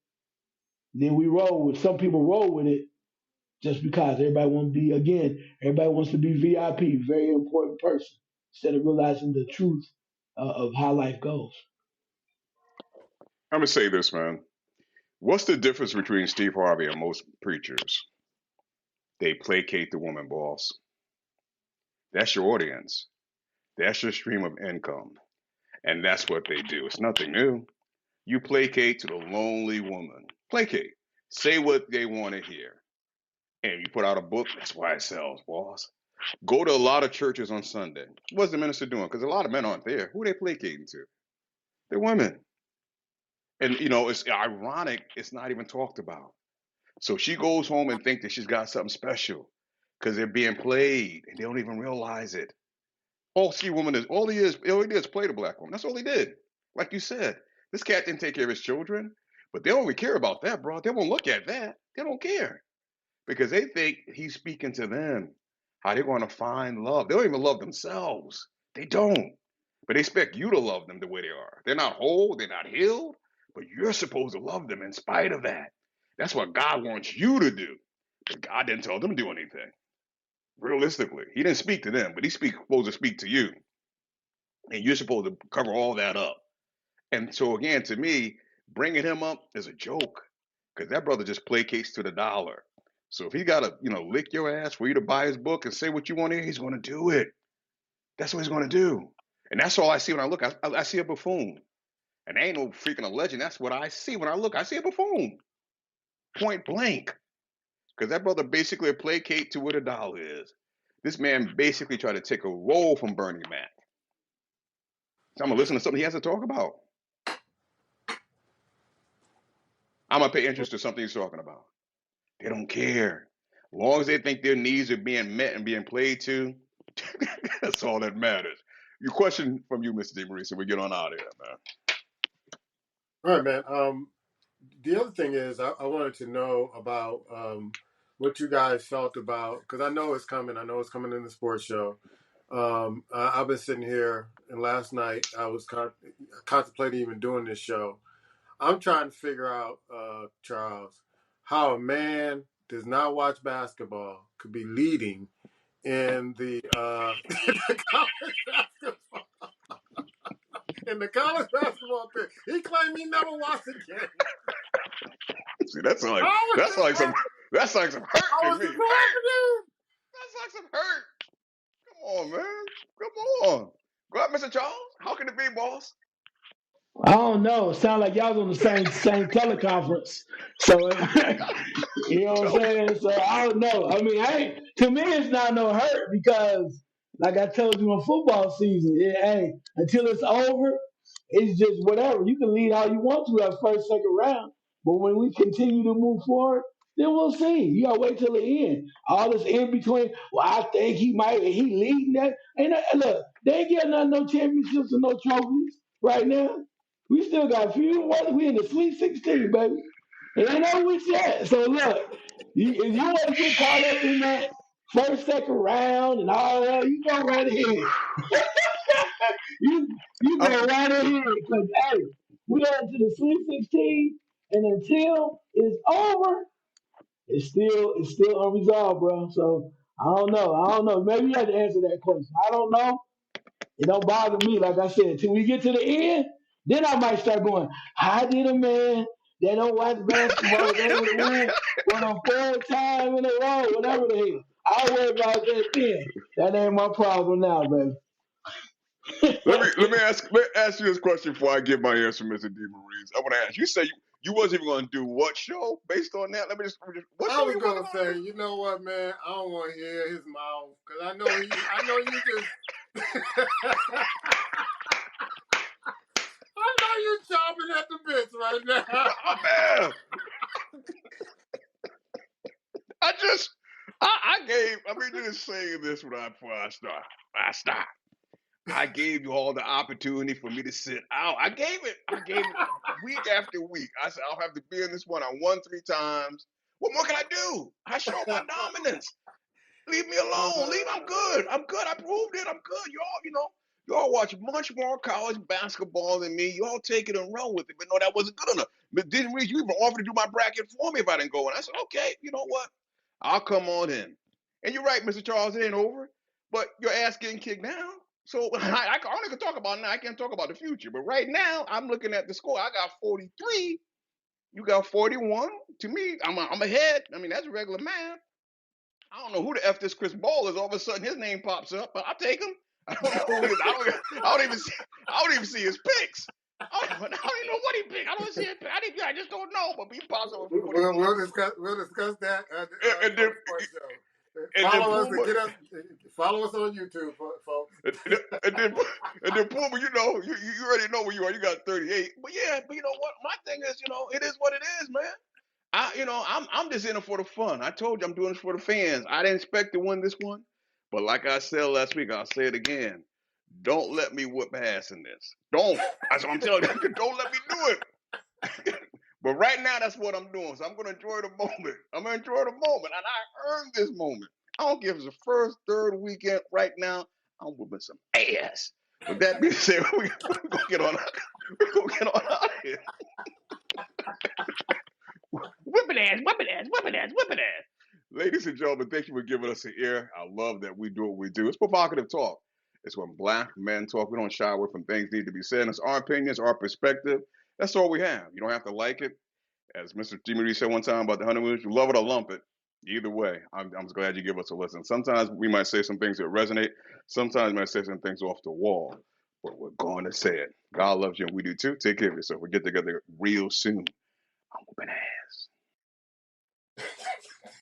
then we roll with. Some people roll with it just because everybody wants to be everybody wants to be VIP, very important person, instead of realizing the truth of how life goes. I'm gonna say this, man. What's the difference between Steve Harvey and most preachers? They placate the woman, boss. That's your audience. That's your stream of income, and that's what they do. It's nothing new. You placate to the lonely woman. Placate. Say what they want to hear. And you put out a book, that's why it sells, boss. Go to a lot of churches on Sunday. What's the minister doing? Because a lot of men aren't there. Who are they placating to? They're women. And it's ironic it's not even talked about. So she goes home and thinks that she's got something special because they're being played and they don't even realize it. All he did is play the black woman. That's all he did. Like you said, this cat didn't take care of his children, but they don't really care about that, bro. They won't look at that. They don't care because they think he's speaking to them, how they're going to find love. They don't even love themselves. They don't. But they expect you to love them the way they are. They're not whole, they're not healed, but you're supposed to love them in spite of that. That's what God wants you to do. But God didn't tell them to do anything. Realistically, He didn't speak to them, but He's supposed to speak to you. And you're supposed to cover all that up. And so, again, to me, bringing him up is a joke because that brother just placates to the dollar. So if he got to, lick your ass for you to buy his book and say what you want to hear, he's going to do it. That's what he's going to do. And that's all I see when I look. I see a buffoon. And ain't no freaking a legend. That's what I see when I look. I see a buffoon. Point blank. Because that brother basically placate to what a dollar is. This man basically tried to take a role from Bernie Mac. So I'm going to listen to something he has to talk about. I'm going to pay interest to something he's talking about. They don't care. As long as they think their needs are being met and being played to, that's all that matters. Your question from you, Mr. DeMarie, so we get on out of here, man. All right, man. The other thing is, I wanted to know about what you guys felt about, because I know it's coming. I know it's coming in the sports show. I've been sitting here, and last night I was contemplating even doing this show. I'm trying to figure out, Charles, how a man does not watch basketball could be leading in the, the college basketball pitch. He claimed he never watched a game. See, that's like How is that's this like some happening? that's like some hurt How in is me. this Hurt. happening? That's like some hurt. Come on, man. Come on. Go ahead, Mr. Charles. How can it be, boss? I don't know. It sounds like y'all was on the same teleconference. So you know what I'm No. saying? So I don't know. I mean, to me it's not no hurt because like I told you in football season, until it's over, it's just whatever. You can lead all you want to that first, second round. But when we continue to move forward, then we'll see. You gotta wait till the end. All this in between, well, I think he leading that. Look, they ain't getting no championships or no trophies right now. We still got a few more. We in the Sweet 16, baby. It ain't over with yet. So look, if you want to get caught up in that first, second round and all that, you go right ahead. You I'm, go right ahead. Because hey, we are into the Sweet 16, and until it's over, it's still unresolved, bro. So I don't know. Maybe you have to answer that question. I don't know. It don't bother me, like I said, till we get to the end, then I might start going, how did a man that don't watch basketball is able to win for the third time in a row, whatever the hell. I'll worry about that then. That ain't my problem now, baby. let me ask you this question before I give my answer, Mr. DeMarie. I want to ask. You say you wasn't even going to do what show based on that? What I show was you gonna wasn't going to say, do? you know what, man? I don't want to hear his mouth because I know you just. I know you chomping at the bits right now. Oh man, I mean, just saying this before I start. I stop. I gave you all the opportunity for me to sit out. I gave it week after week. I said, I'll have to be in this one. I won 3 times. What more can I do? I showed my dominance. Leave me alone. I'm good. I'm good. I proved it. I'm good. Y'all watch much more college basketball than me. Y'all take it and run with it. But no, that wasn't good enough. But didn't you even offer to do my bracket for me if I didn't go? And I said, okay, you know what? I'll come on in. And you're right, Mr. Charles, it ain't over. But your ass getting kicked now. So I only can talk about now. I can't talk about the future. But right now, I'm looking at the score. I got 43. You got 41. To me, I'm ahead. I mean, that's regular math. I don't know who the f this Chris Ball is. All of a sudden, his name pops up, but I'll take him. I don't know who it is. I don't even see. I don't even see his picks. I don't even know what he picked. I don't see his pick. I just don't know. But he pops up with 41. We'll discuss that And on then the sports show. and then Follow us and Puma. follow us on YouTube, folks. And, and then and then Puma. You already know where you are. You got 38. But yeah, but you know what? My thing is, it is what it is, man. I'm just in it for the fun. I told you I'm doing this for the fans. I didn't expect to win this one, but like I said last week, I'll say it again. Don't let me whip ass in this. Don't. That's what I'm telling you. Don't let me do it. But right now, that's what I'm doing. So I'm gonna enjoy the moment. I'm gonna enjoy the moment, and I earned this moment. I don't give it's the first, third weekend. Right now, I'm whipping some ass. With that being said, we're gonna get on. We're gonna get on out of here. Whipping ass, whipping ass, whipping ass, whipping ass. Ladies and gentlemen, thank you for giving us an ear. I love that we do what we do. It's provocative talk. It's when black men talk. We don't shy away from things that need to be said. It's our opinions, our perspective. That's all we have. You don't have to like it. As Mr. Jimmy Reed said one time about the honeymoons, you love it or lump it. Either way, I'm just glad you give us a listen. Sometimes we might say some things that resonate. Sometimes we might say some things off the wall, but we're going to say it. God loves you and we do too. Take care of yourself. We get together real soon. I'm whooping ass.